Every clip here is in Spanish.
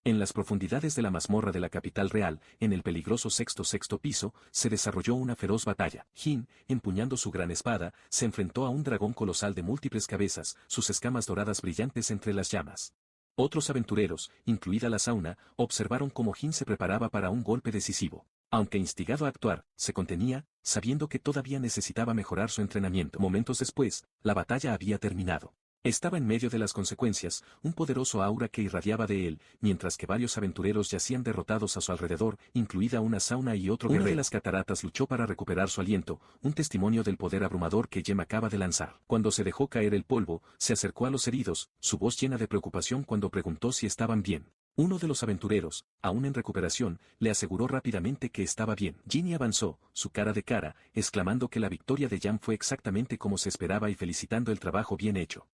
En las profundidades de la mazmorra de la capital real, en el peligroso sexto piso, se desarrolló una feroz batalla. Jin, empuñando su gran espada, se enfrentó a un dragón colosal de múltiples cabezas, sus escamas doradas brillantes entre las llamas. Otros aventureros, incluida la Sauna, observaron cómo Jin se preparaba para un golpe decisivo. Aunque instigado a actuar, se contenía, sabiendo que todavía necesitaba mejorar su entrenamiento. Momentos después, la batalla había terminado. Estaba en medio de las consecuencias, un poderoso aura que irradiaba de él, mientras que varios aventureros yacían derrotados a su alrededor, incluida una Sauna y otro guerrero. Una de las cataratas luchó para recuperar su aliento, un testimonio del poder abrumador que Jem acaba de lanzar. Cuando se dejó caer el polvo, se acercó a los heridos, su voz llena de preocupación cuando preguntó si estaban bien. Uno de los aventureros, aún en recuperación, le aseguró rápidamente que estaba bien. Ginny avanzó, su cara de cara, exclamando que la victoria de Jan fue exactamente como se esperaba y felicitando el trabajo bien hecho.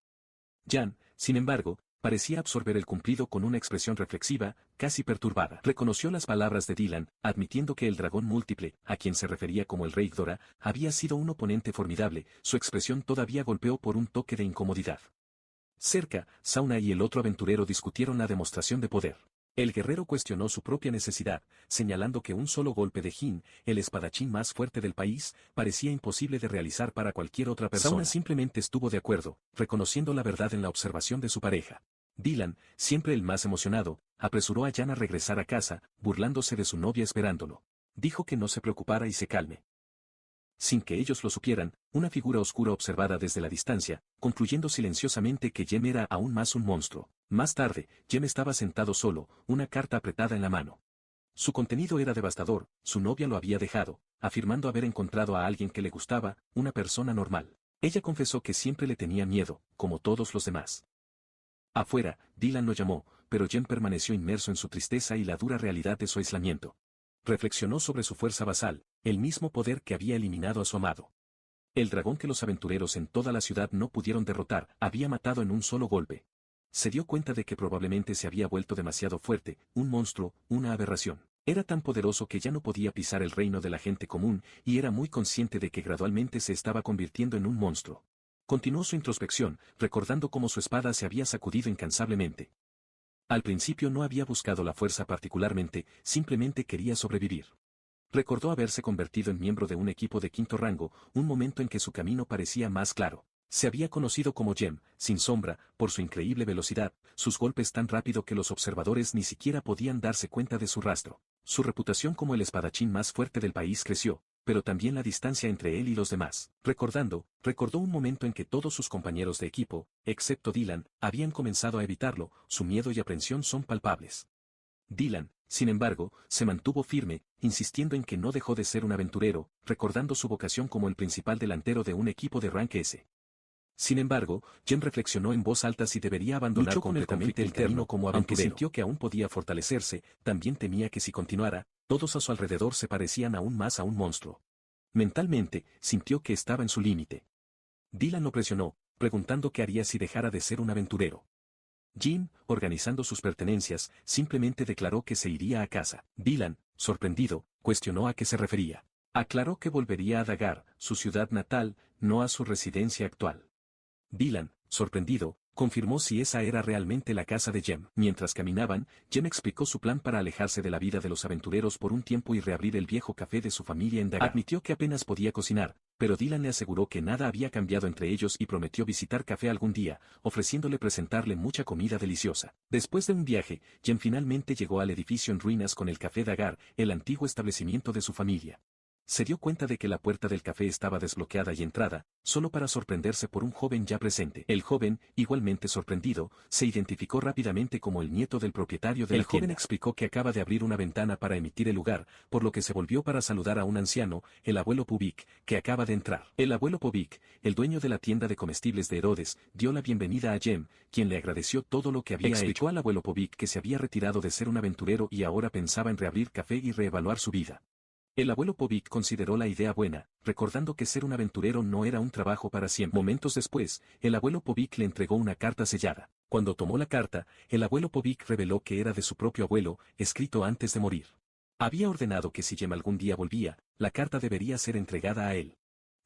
Jan, sin embargo, parecía absorber el cumplido con una expresión reflexiva, casi perturbada. Reconoció las palabras de Dylan, admitiendo que el dragón múltiple, a quien se refería como el Rey Dora, había sido un oponente formidable, su expresión todavía golpeó por un toque de incomodidad. Cerca, Sauna y el otro aventurero discutieron la demostración de poder. El guerrero cuestionó su propia necesidad, señalando que un solo golpe de Jin, el espadachín más fuerte del país, parecía imposible de realizar para cualquier otra persona. Sauna simplemente estuvo de acuerdo, reconociendo la verdad en la observación de su pareja. Dylan, siempre el más emocionado, apresuró a Jan a regresar a casa, burlándose de su novia esperándolo. Dijo que no se preocupara y se calme. Sin que ellos lo supieran, una figura oscura observada desde la distancia, concluyendo silenciosamente que Jem era aún más un monstruo. Más tarde, Jem estaba sentado solo, una carta apretada en la mano. Su contenido era devastador, su novia lo había dejado, afirmando haber encontrado a alguien que le gustaba, una persona normal. Ella confesó que siempre le tenía miedo, como todos los demás. Afuera, Dylan lo llamó, pero Jem permaneció inmerso en su tristeza y la dura realidad de su aislamiento. Reflexionó sobre su fuerza basal, el mismo poder que había eliminado a su amado. El dragón que los aventureros en toda la ciudad no pudieron derrotar, había matado en un solo golpe. Se dio cuenta de que probablemente se había vuelto demasiado fuerte, un monstruo, una aberración. Era tan poderoso que ya no podía pisar el reino de la gente común, y era muy consciente de que gradualmente se estaba convirtiendo en un monstruo. Continuó su introspección, recordando cómo su espada se había sacudido incansablemente. Al principio no había buscado la fuerza particularmente, simplemente quería sobrevivir. Recordó haberse convertido en miembro de un equipo de quinto rango, un momento en que su camino parecía más claro. Se había conocido como Jem, sin sombra, por su increíble velocidad, sus golpes tan rápido que los observadores ni siquiera podían darse cuenta de su rastro. Su reputación como el espadachín más fuerte del país creció, pero también la distancia entre él y los demás. Recordó un momento en que todos sus compañeros de equipo, excepto Dylan, habían comenzado a evitarlo, su miedo y aprensión son palpables. Dylan, sin embargo, se mantuvo firme, insistiendo en que no dejó de ser un aventurero, recordando su vocación como el principal delantero de un equipo de rank S. Sin embargo, Jem reflexionó en voz alta si debería abandonar completamente el camino como aventurero. Aunque sintió que aún podía fortalecerse, también temía que si continuara, todos a su alrededor se parecían aún más a un monstruo. Mentalmente, sintió que estaba en su límite. Dylan lo presionó, preguntando qué haría si dejara de ser un aventurero. Jim, organizando sus pertenencias, simplemente declaró que se iría a casa. Dylan, sorprendido, cuestionó a qué se refería. Aclaró que volvería a Dagar, su ciudad natal, no a su residencia actual. Dylan, sorprendido, confirmó si esa era realmente la casa de Jem. Mientras caminaban, Jem explicó su plan para alejarse de la vida de los aventureros por un tiempo y reabrir el viejo café de su familia en Dagar. Admitió que apenas podía cocinar, pero Dylan le aseguró que nada había cambiado entre ellos y prometió visitar café algún día, ofreciéndole presentarle mucha comida deliciosa. Después de un viaje, Jem finalmente llegó al edificio en ruinas con el café Dagar, el antiguo establecimiento de su familia. Se dio cuenta de que la puerta del café estaba desbloqueada y entrada, solo para sorprenderse por un joven ya presente. El joven, igualmente sorprendido, se identificó rápidamente como el nieto del propietario de la tienda. El joven explicó que acaba de abrir una ventana para emitir el lugar, por lo que se volvió para saludar a un anciano, el abuelo Pubik, que acaba de entrar. El abuelo Pubik, el dueño de la tienda de comestibles de Herodes, dio la bienvenida a Jem, quien le agradeció todo lo que había hecho. Explicó al abuelo Pubik que se había retirado de ser un aventurero y ahora pensaba en reabrir café y reevaluar su vida. El abuelo Pubik consideró la idea buena, recordando que ser un aventurero no era un trabajo para siempre. Momentos después, el abuelo Pubik le entregó una carta sellada. Cuando tomó la carta, el abuelo Pubik reveló que era de su propio abuelo, escrito antes de morir. Había ordenado que si Jem algún día volvía, la carta debería ser entregada a él.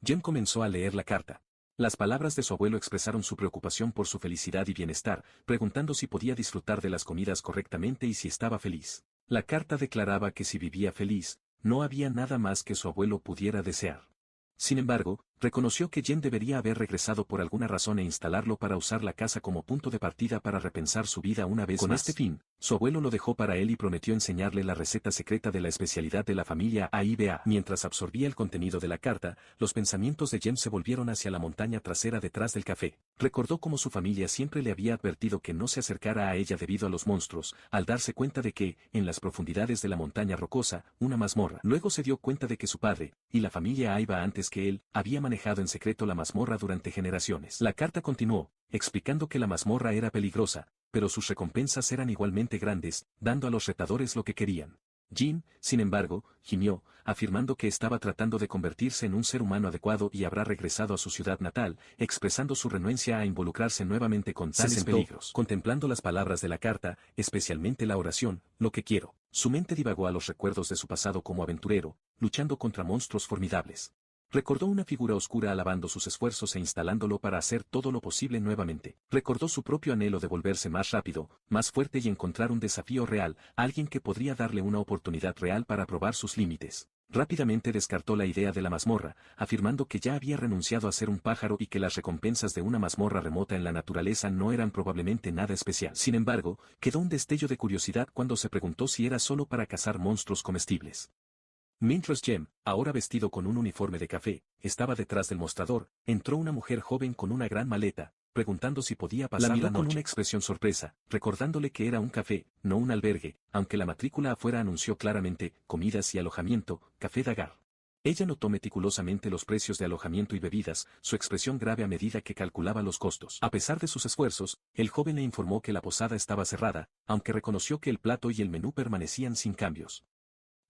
Jem comenzó a leer la carta. Las palabras de su abuelo expresaron su preocupación por su felicidad y bienestar, preguntando si podía disfrutar de las comidas correctamente y si estaba feliz. La carta declaraba que si vivía feliz, no había nada más que su abuelo pudiera desear. Sin embargo, reconoció que Jen debería haber regresado por alguna razón e instalarlo para usar la casa como punto de partida para repensar su vida una vez más. Con este fin, su abuelo lo dejó para él y prometió enseñarle la receta secreta de la especialidad de la familia AIBA. Mientras absorbía el contenido de la carta, los pensamientos de Jen se volvieron hacia la montaña trasera detrás del café. Recordó cómo su familia siempre le había advertido que no se acercara a ella debido a los monstruos, al darse cuenta de que, en las profundidades de la montaña rocosa, una mazmorra. Luego se dio cuenta de que su padre, y la familia AIBA antes que él, había manejado en secreto la mazmorra durante generaciones. La carta continuó, explicando que la mazmorra era peligrosa, pero sus recompensas eran igualmente grandes, dando a los retadores lo que querían. Jin, sin embargo, gimió, afirmando que estaba tratando de convertirse en un ser humano adecuado y habrá regresado a su ciudad natal, expresando su renuencia a involucrarse nuevamente con tales peligros. Contemplando las palabras de la carta, especialmente la oración, lo que quiero. Su mente divagó a los recuerdos de su pasado como aventurero, luchando contra monstruos formidables. Recordó una figura oscura alabando sus esfuerzos e instalándolo para hacer todo lo posible nuevamente. Recordó su propio anhelo de volverse más rápido, más fuerte y encontrar un desafío real, alguien que podría darle una oportunidad real para probar sus límites. Rápidamente descartó la idea de la mazmorra, afirmando que ya había renunciado a ser un pájaro y que las recompensas de una mazmorra remota en la naturaleza no eran probablemente nada especial. Sin embargo, quedó un destello de curiosidad cuando se preguntó si era solo para cazar monstruos comestibles. Mientras Jem, ahora vestido con un uniforme de café, estaba detrás del mostrador, entró una mujer joven con una gran maleta, preguntando si podía pasar la noche. Con una expresión sorpresa, recordándole que era un café, no un albergue, aunque la matrícula afuera anunció claramente, comidas y alojamiento, Café Dagar. Ella notó meticulosamente los precios de alojamiento y bebidas, su expresión grave a medida que calculaba los costos. A pesar de sus esfuerzos, el joven le informó que la posada estaba cerrada, aunque reconoció que el plato y el menú permanecían sin cambios.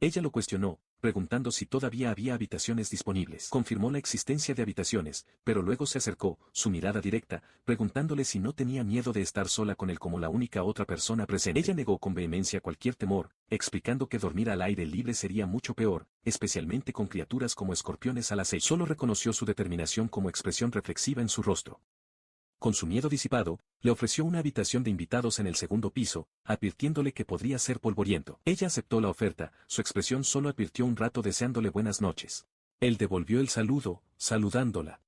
Ella lo cuestionó, preguntando si todavía había habitaciones disponibles. Confirmó la existencia de habitaciones, pero luego se acercó, su mirada directa, preguntándole si no tenía miedo de estar sola con él como la única otra persona presente. Ella negó con vehemencia cualquier temor, explicando que dormir al aire libre sería mucho peor, especialmente con criaturas como escorpiones al acecho. Solo reconoció su determinación como expresión reflexiva en su rostro. Con su miedo disipado, le ofreció una habitación de invitados en el segundo piso, advirtiéndole que podría ser polvoriento. Ella aceptó la oferta, su expresión solo advirtió un rato deseándole buenas noches. Él devolvió el saludo, saludándola.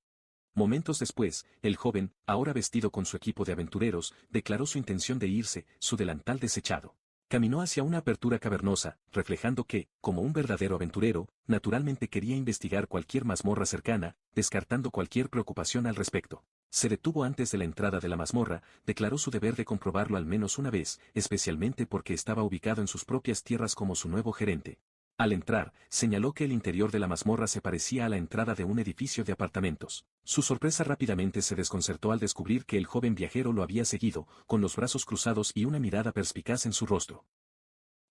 Momentos después, el joven, ahora vestido con su equipo de aventureros, declaró su intención de irse, su delantal desechado. Caminó hacia una apertura cavernosa, reflejando que, como un verdadero aventurero, naturalmente quería investigar cualquier mazmorra cercana, descartando cualquier preocupación al respecto. Se detuvo antes de la entrada de la mazmorra, declaró su deber de comprobarlo al menos una vez, especialmente porque estaba ubicado en sus propias tierras como su nuevo gerente. Al entrar, señaló que el interior de la mazmorra se parecía a la entrada de un edificio de apartamentos. Su sorpresa rápidamente se desconcertó al descubrir que el joven viajero lo había seguido, con los brazos cruzados y una mirada perspicaz en su rostro.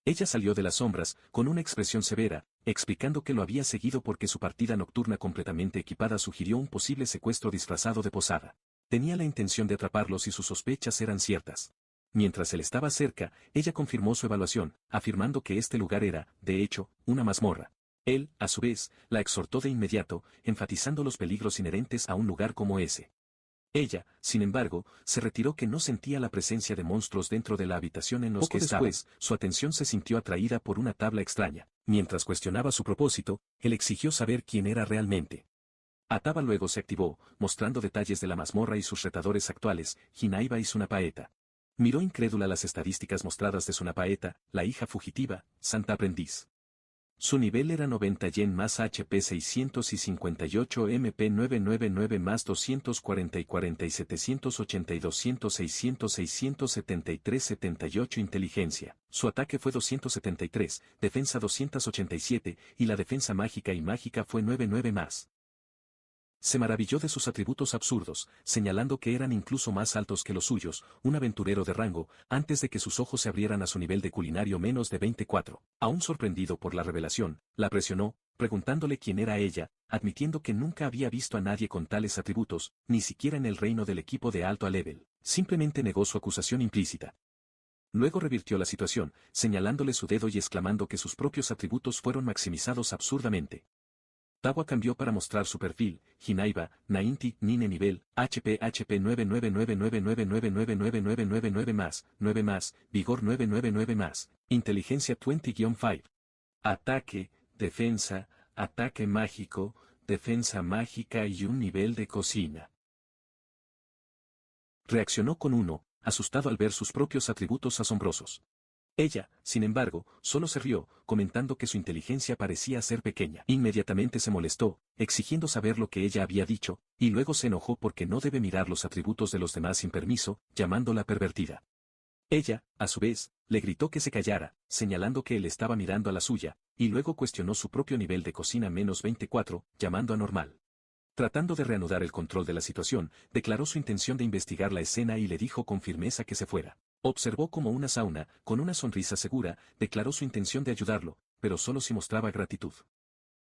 Ella salió de las sombras, con una expresión severa, explicando que lo había seguido porque su partida nocturna completamente equipada sugirió un posible secuestro disfrazado de posada. Tenía la intención de atraparlos y sus sospechas eran ciertas. Mientras él estaba cerca, ella confirmó su evaluación, afirmando que este lugar era, de hecho, una mazmorra. Él, a su vez, la exhortó de inmediato, enfatizando los peligros inherentes a un lugar como ese. Ella, sin embargo, se retiró que no sentía la presencia de monstruos dentro de la habitación en los que estaba. Después, su atención se sintió atraída por una tabla extraña. Mientras cuestionaba su propósito, él exigió saber quién era realmente. Ataba luego se activó, mostrando detalles de la mazmorra y sus retadores actuales, Hinaiba y Sunapaeta. Miró incrédula las estadísticas mostradas de Sunapaeta, la hija fugitiva, santa aprendiz. Su nivel era 90 yen más HP 658 MP 999 más 240 y 40 y 780 y 200 600 673 78 inteligencia. Su ataque fue 273, defensa 287, y la defensa mágica y mágica fue 99 más. Se maravilló de sus atributos absurdos, señalando que eran incluso más altos que los suyos, un aventurero de rango, antes de que sus ojos se abrieran a su nivel de culinario menos de 24. Aún sorprendido por la revelación, la presionó, preguntándole quién era ella, admitiendo que nunca había visto a nadie con tales atributos, ni siquiera en el reino del equipo de alto a level. Simplemente negó su acusación implícita. Luego revirtió la situación, señalándole su dedo y exclamando que sus propios atributos fueron maximizados absurdamente. Tawa cambió para mostrar su perfil, Hinaiba, Nainti, Nine nivel, HP 99999999999 más, 9 más, vigor 999 más, inteligencia 20-5. Ataque, ataque mágico, defensa mágica y un nivel de cocina. Reaccionó con 1, asustado al ver sus propios atributos asombrosos. Ella, sin embargo, solo se rió, comentando que su inteligencia parecía ser pequeña. Inmediatamente se molestó, exigiendo saber lo que ella había dicho, y luego se enojó porque no debe mirar los atributos de los demás sin permiso, llamándola pervertida. Ella, a su vez, le gritó que se callara, señalando que él estaba mirando a la suya, y luego cuestionó su propio nivel de cocina -24, llamando a normal. Tratando de reanudar el control de la situación, declaró su intención de investigar la escena y le dijo con firmeza que se fuera. Observó como una sauna, con una sonrisa segura, declaró su intención de ayudarlo, pero solo si mostraba gratitud.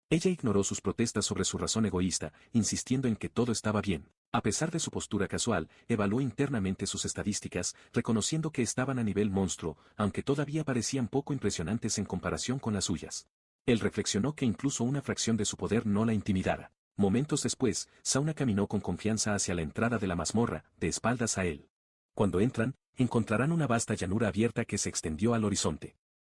Ella ignoró sus protestas sobre su razón egoísta, insistiendo en que todo estaba bien. A pesar de su postura casual, evaluó internamente sus estadísticas, reconociendo que estaban a nivel monstruo, aunque todavía parecían poco impresionantes en comparación con las suyas. Él reflexionó que incluso una fracción de su poder no la intimidara. Momentos después, Sauna caminó con confianza hacia la entrada de la mazmorra, de espaldas a él. Cuando entran, encontrarán una vasta llanura abierta que se extendió al horizonte.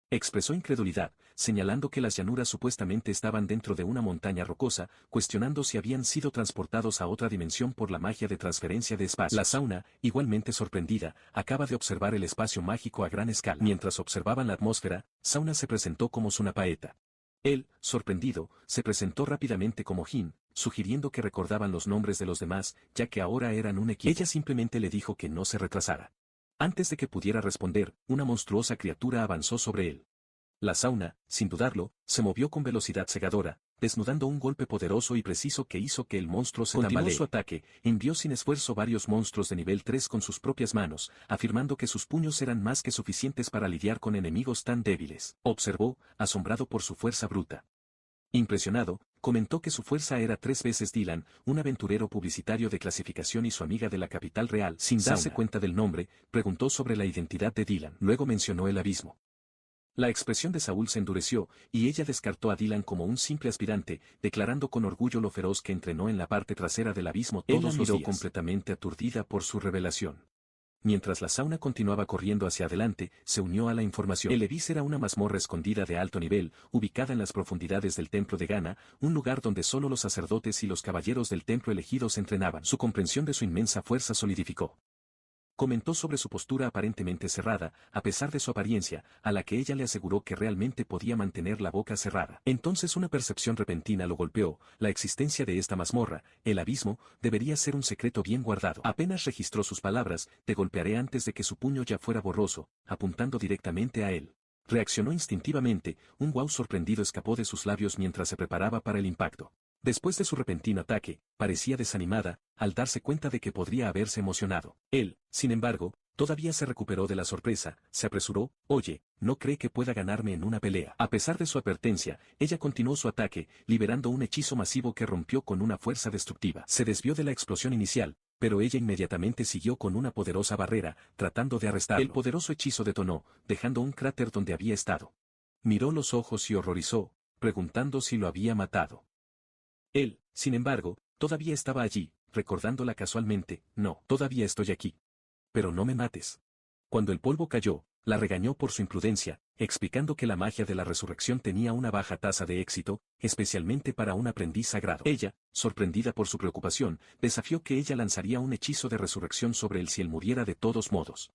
Expresó incredulidad, señalando que las llanuras supuestamente estaban dentro de una montaña rocosa, cuestionando si habían sido transportados a otra dimensión por la magia de transferencia de espacio. La Sauna, igualmente sorprendida, acaba de observar el espacio mágico a gran escala. Mientras observaban la atmósfera, Sauna se presentó como Sunapaeta. Él, sorprendido, se presentó rápidamente como Jin, sugiriendo que recordaban los nombres de los demás, ya que ahora eran un equipo. Ella simplemente le dijo que no se retrasara. Antes de que pudiera responder, una monstruosa criatura avanzó sobre él. La Sauna, sin dudarlo, se movió con velocidad cegadora, desnudando un golpe poderoso y preciso que hizo que el monstruo se tambalee. Continuó su ataque, envió sin esfuerzo varios monstruos de nivel 3 con sus propias manos, afirmando que sus puños eran más que suficientes para lidiar con enemigos tan débiles. Observó, asombrado por su fuerza bruta. Impresionado, comentó que su fuerza era 3 veces Dylan, un aventurero publicitario de clasificación y su amiga de la capital real. Sin darse cuenta del nombre, preguntó sobre la identidad de Dylan. Luego mencionó el abismo. La expresión de Saúl se endureció, y ella descartó a Dylan como un simple aspirante, declarando con orgullo lo feroz que entrenó en la parte trasera del abismo todos los días. Completamente aturdida por su revelación. Mientras la Sauna continuaba corriendo hacia adelante, se unió a la información. El Ebis era una mazmorra escondida de alto nivel, ubicada en las profundidades del templo de Gana, un lugar donde solo los sacerdotes y los caballeros del templo elegidos entrenaban. Su comprensión de su inmensa fuerza solidificó. Comentó sobre su postura aparentemente cerrada, a pesar de su apariencia, a la que ella le aseguró que realmente podía mantener la boca cerrada. Entonces una percepción repentina lo golpeó, la existencia de esta mazmorra, el abismo, debería ser un secreto bien guardado. Apenas registró sus palabras, te golpearé antes de que su puño ya fuera borroso, apuntando directamente a él. Reaccionó instintivamente, un guau sorprendido escapó de sus labios mientras se preparaba para el impacto. Después de su repentino ataque, parecía desanimada, al darse cuenta de que podría haberse emocionado. Él, sin embargo, todavía se recuperó de la sorpresa, se apresuró, oye, no cree que pueda ganarme en una pelea. A pesar de su advertencia, ella continuó su ataque, liberando un hechizo masivo que rompió con una fuerza destructiva. Se desvió de la explosión inicial, pero ella inmediatamente siguió con una poderosa barrera, tratando de arrestarlo. El poderoso hechizo detonó, dejando un cráter donde había estado. Miró los ojos y horrorizó, preguntando si lo había matado. Él, sin embargo, todavía estaba allí, recordándola casualmente, no, todavía estoy aquí. Pero no me mates. Cuando el polvo cayó, la regañó por su imprudencia, explicando que la magia de la resurrección tenía una baja tasa de éxito, especialmente para un aprendiz sagrado. Ella, sorprendida por su preocupación, desafió que ella lanzaría un hechizo de resurrección sobre él si él muriera de todos modos.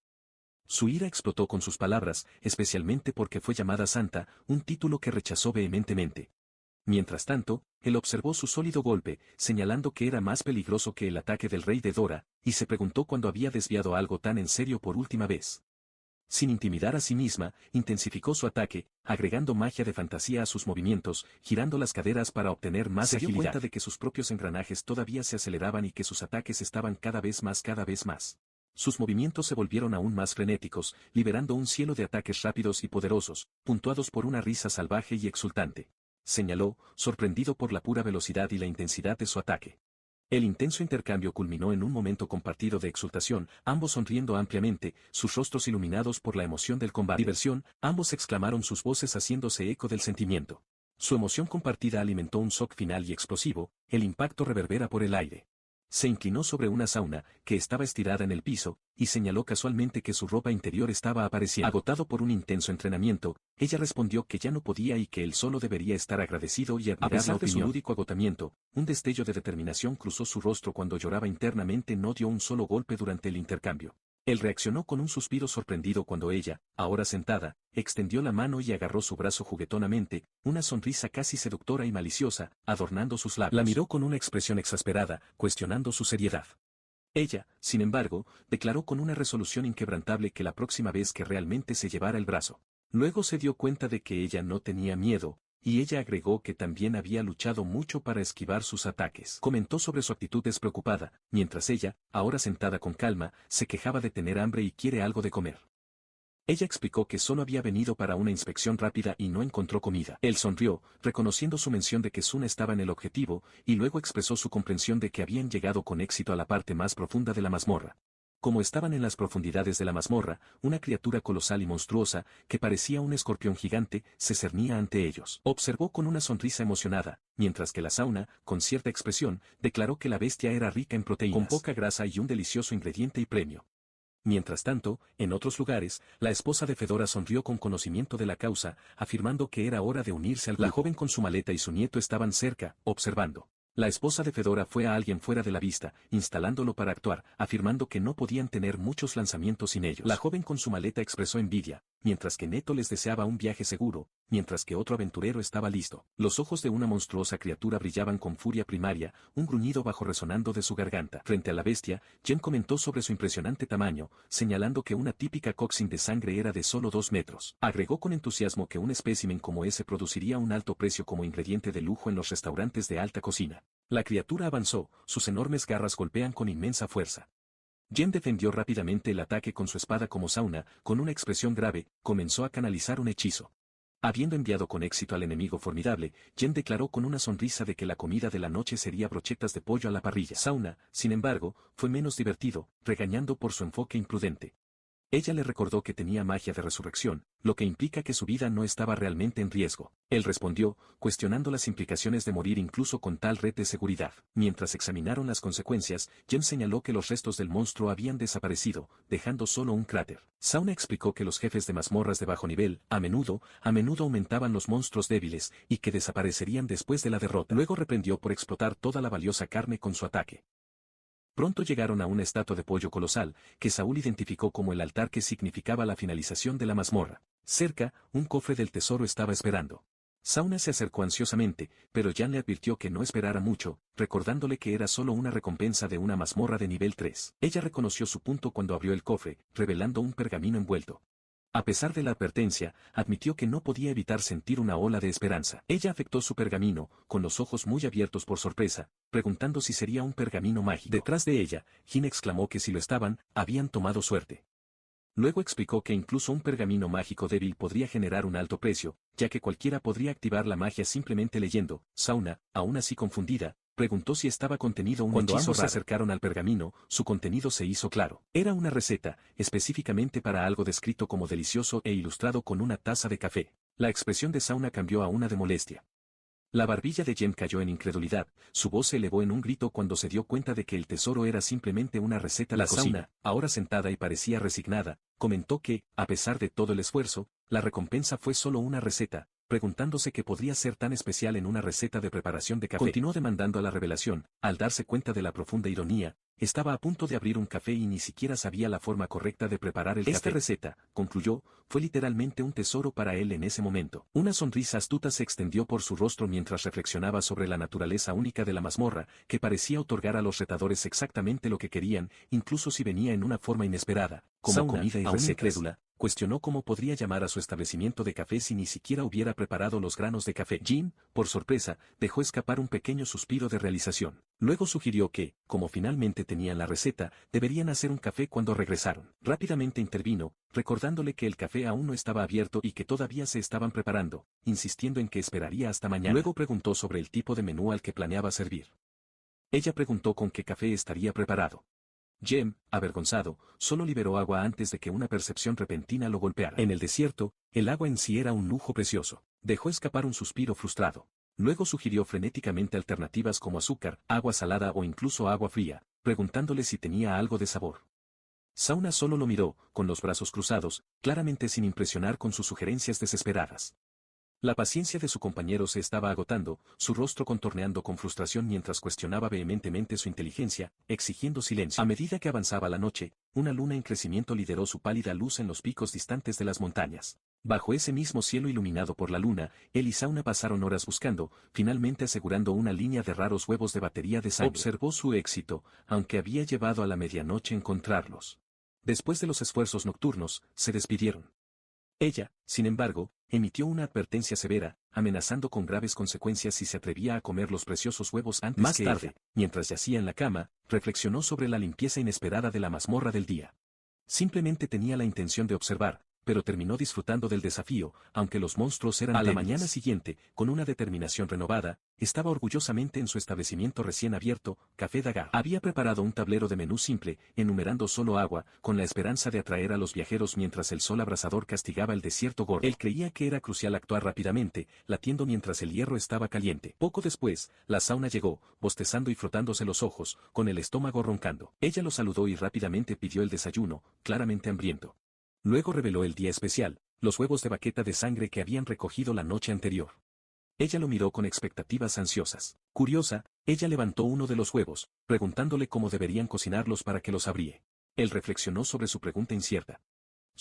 Su ira explotó con sus palabras, especialmente porque fue llamada santa, un título que rechazó vehementemente. Mientras tanto, él observó su sólido golpe, señalando que era más peligroso que el ataque del rey de Dora, y se preguntó cuándo había desviado algo tan en serio por última vez. Sin intimidar a sí misma, intensificó su ataque, agregando magia de fantasía a sus movimientos, girando las caderas para obtener más agilidad. Se dio cuenta de que sus propios engranajes todavía se aceleraban y que sus ataques estaban cada vez más. Sus movimientos se volvieron aún más frenéticos, liberando un cielo de ataques rápidos y poderosos, puntuados por una risa salvaje y exultante. Señaló, sorprendido por la pura velocidad y la intensidad de su ataque. El intenso intercambio culminó en un momento compartido de exultación, ambos sonriendo ampliamente, sus rostros iluminados por la emoción del combate. Diversión, ambos exclamaron sus voces haciéndose eco del sentimiento. Su emoción compartida alimentó un shock final y explosivo, el impacto reverbera por el aire. Se inclinó sobre una sauna, que estaba estirada en el piso, y señaló casualmente que su ropa interior estaba apareciendo. Agotado por un intenso entrenamiento, ella respondió que ya no podía y que él solo debería estar agradecido y admirar. A pesar de su lúdico agotamiento, un destello de determinación cruzó su rostro cuando lloraba internamente. No dio un solo golpe durante el intercambio. Él reaccionó con un suspiro sorprendido cuando ella, ahora sentada, extendió la mano y agarró su brazo juguetonamente, una sonrisa casi seductora y maliciosa, adornando sus labios. La miró con una expresión exasperada, cuestionando su seriedad. Ella, sin embargo, declaró con una resolución inquebrantable que la próxima vez que realmente se llevara el brazo. Luego se dio cuenta de que ella no tenía miedo, y ella agregó que también había luchado mucho para esquivar sus ataques. Comentó sobre su actitud despreocupada, mientras ella, ahora sentada con calma, se quejaba de tener hambre y quiere algo de comer. Ella explicó que solo había venido para una inspección rápida y no encontró comida. Él sonrió, reconociendo su mención de que Sun estaba en el objetivo, y luego expresó su comprensión de que habían llegado con éxito a la parte más profunda de la mazmorra. Como estaban en las profundidades de la mazmorra, una criatura colosal y monstruosa, que parecía un escorpión gigante, se cernía ante ellos. Observó con una sonrisa emocionada, mientras que la sauna, con cierta expresión, declaró que la bestia era rica en proteínas, con poca grasa y un delicioso ingrediente y premio. Mientras tanto, en otros lugares, la esposa de Fedora sonrió con conocimiento de la causa, afirmando que era hora de unirse al grupo. La joven con su maleta y su nieto estaban cerca, observando. La esposa de Fedora fue a alguien fuera de la vista, instalándolo para actuar, afirmando que no podían tener muchos lanzamientos sin ellos. La joven con su maleta expresó envidia, mientras que Neto les deseaba un viaje seguro, mientras que otro aventurero estaba listo. Los ojos de una monstruosa criatura brillaban con furia primaria, un gruñido bajo resonando de su garganta. Frente a la bestia, Jen comentó sobre su impresionante tamaño, señalando que una típica coxin de sangre era de solo 2 metros. Agregó con entusiasmo que un espécimen como ese produciría un alto precio como ingrediente de lujo en los restaurantes de alta cocina. La criatura avanzó, sus enormes garras golpean con inmensa fuerza. Jen defendió rápidamente el ataque con su espada como sauna, con una expresión grave, comenzó a canalizar un hechizo. Habiendo enviado con éxito al enemigo formidable, Jen declaró con una sonrisa de que la comida de la noche sería brochetas de pollo a la parrilla. Sauna, sin embargo, fue menos divertido, regañando por su enfoque imprudente. Ella le recordó que tenía magia de resurrección, lo que implica que su vida no estaba realmente en riesgo. Él respondió, cuestionando las implicaciones de morir incluso con tal red de seguridad. Mientras examinaron las consecuencias, Jen señaló que los restos del monstruo habían desaparecido, dejando solo un cráter. Sauna explicó que los jefes de mazmorras de bajo nivel, a menudo aumentaban los monstruos débiles, y que desaparecerían después de la derrota. Luego reprendió por explotar toda la valiosa carne con su ataque. Pronto llegaron a una estatua de pollo colosal, que Saúl identificó como el altar que significaba la finalización de la mazmorra. Cerca, un cofre del tesoro estaba esperando. Sauna se acercó ansiosamente, pero Jan le advirtió que no esperara mucho, recordándole que era solo una recompensa de una mazmorra de nivel 3. Ella reconoció su punto cuando abrió el cofre, revelando un pergamino envuelto. A pesar de la advertencia, admitió que no podía evitar sentir una ola de esperanza. Ella afectó su pergamino, con los ojos muy abiertos por sorpresa, preguntando si sería un pergamino mágico. Detrás de ella, Jin exclamó que si lo estaban, habían tomado suerte. Luego explicó que incluso un pergamino mágico débil podría generar un alto precio, ya que cualquiera podría activar la magia simplemente leyendo. Sauna, aún así confundida, preguntó si estaba contenido un hechizo. Cuando ambos se acercaron al pergamino, su contenido se hizo claro. Era una receta, específicamente para algo descrito como delicioso e ilustrado con una taza de café. La expresión de Sauna cambió a una de molestia. La barbilla de Jen cayó en incredulidad, su voz se elevó en un grito cuando se dio cuenta de que el tesoro era simplemente una receta de cocina. Sauna, ahora sentada y parecía resignada, comentó que, a pesar de todo el esfuerzo, la recompensa fue solo una receta, preguntándose qué podría ser tan especial en una receta de preparación de café. Continuó demandando a la revelación, al darse cuenta de la profunda ironía, estaba a punto de abrir un café y ni siquiera sabía la forma correcta de preparar el café. Esta receta, concluyó, fue literalmente un tesoro para él en ese momento. Una sonrisa astuta se extendió por su rostro mientras reflexionaba sobre la naturaleza única de la mazmorra, que parecía otorgar a los retadores exactamente lo que querían, incluso si venía en una forma inesperada, como Sauna, comida y recetas. Incrédula, cuestionó cómo podría llamar a su establecimiento de café si ni siquiera hubiera preparado los granos de café. Jin, por sorpresa, dejó escapar un pequeño suspiro de realización. Luego sugirió que, como finalmente tenían la receta, deberían hacer un café cuando regresaron. Rápidamente intervino, recordándole que el café aún no estaba abierto y que todavía se estaban preparando, insistiendo en que esperaría hasta mañana. Luego preguntó sobre el tipo de menú al que planeaba servir. Ella preguntó con qué café estaría preparado. Jem, avergonzado, solo liberó agua antes de que una percepción repentina lo golpeara. En el desierto, el agua en sí era un lujo precioso. Dejó escapar un suspiro frustrado. Luego sugirió frenéticamente alternativas como azúcar, agua salada o incluso agua fría, preguntándole si tenía algo de sabor. Sauna solo lo miró, con los brazos cruzados, claramente sin impresionar con sus sugerencias desesperadas. La paciencia de su compañero se estaba agotando, su rostro contorneando con frustración mientras cuestionaba vehementemente su inteligencia, exigiendo silencio. A medida que avanzaba la noche, una luna en crecimiento lideró su pálida luz en los picos distantes de las montañas. Bajo ese mismo cielo iluminado por la luna, él y Sauna pasaron horas buscando, finalmente asegurando una línea de raros huevos de batería de sangre. Observó su éxito, aunque había llevado a la medianoche encontrarlos. Después de los esfuerzos nocturnos, se despidieron. Ella, sin embargo, emitió una advertencia severa, amenazando con graves consecuencias si se atrevía a comer los preciosos huevos antes Más que tarde, ella. Mientras yacía en la cama, reflexionó sobre la limpieza inesperada de la mazmorra del día. Simplemente tenía la intención de observar, pero terminó disfrutando del desafío, aunque los monstruos eran débiles. A la mañana siguiente, con una determinación renovada, estaba orgullosamente en su establecimiento recién abierto, Café Dagar. Había preparado un tablero de menú simple, enumerando solo agua, con la esperanza de atraer a los viajeros mientras el sol abrasador castigaba el desierto gordo. Él creía que era crucial actuar rápidamente, latiendo mientras el hierro estaba caliente. Poco después, la Sauna llegó, bostezando y frotándose los ojos, con el estómago roncando. Ella lo saludó y rápidamente pidió el desayuno, claramente hambriento. Luego reveló el día especial, los huevos de baqueta de sangre que habían recogido la noche anterior. Ella lo miró con expectativas ansiosas. Curiosa, ella levantó uno de los huevos, preguntándole cómo deberían cocinarlos para que los abríe. Él reflexionó sobre su pregunta incierta.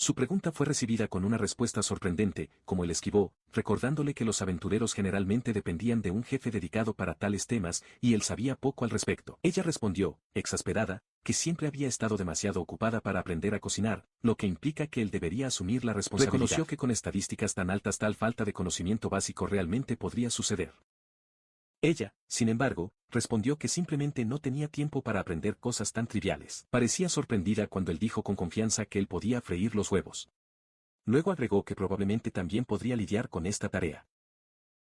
Su pregunta fue recibida con una respuesta sorprendente, como él esquivó, recordándole que los aventureros generalmente dependían de un jefe dedicado para tales temas, y él sabía poco al respecto. Ella respondió, exasperada, que siempre había estado demasiado ocupada para aprender a cocinar, lo que implica que él debería asumir la responsabilidad. Reconoció que con estadísticas tan altas tal falta de conocimiento básico realmente podría suceder. Ella, sin embargo, respondió que simplemente no tenía tiempo para aprender cosas tan triviales. Parecía sorprendida cuando él dijo con confianza que él podía freír los huevos. Luego agregó que probablemente también podría lidiar con esta tarea.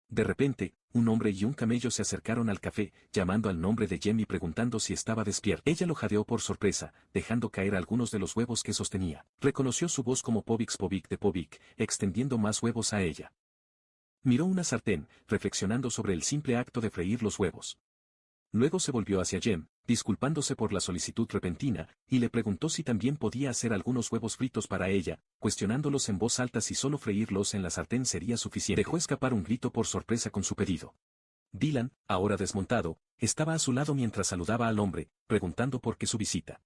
De repente, un hombre y un camello se acercaron al café, llamando al nombre de Jem y preguntando si estaba despierto. Ella lo jadeó por sorpresa, dejando caer algunos de los huevos que sostenía. Reconoció su voz como Povix de Povik, extendiendo más huevos a ella. Miró una sartén, reflexionando sobre el simple acto de freír los huevos. Luego se volvió hacia Jem, disculpándose por la solicitud repentina, y le preguntó si también podía hacer algunos huevos fritos para ella, cuestionándolos en voz alta si solo freírlos en la sartén sería suficiente. Dejó escapar un grito por sorpresa con su pedido. Dylan, ahora desmontado, estaba a su lado mientras saludaba al hombre, preguntando por qué su visita.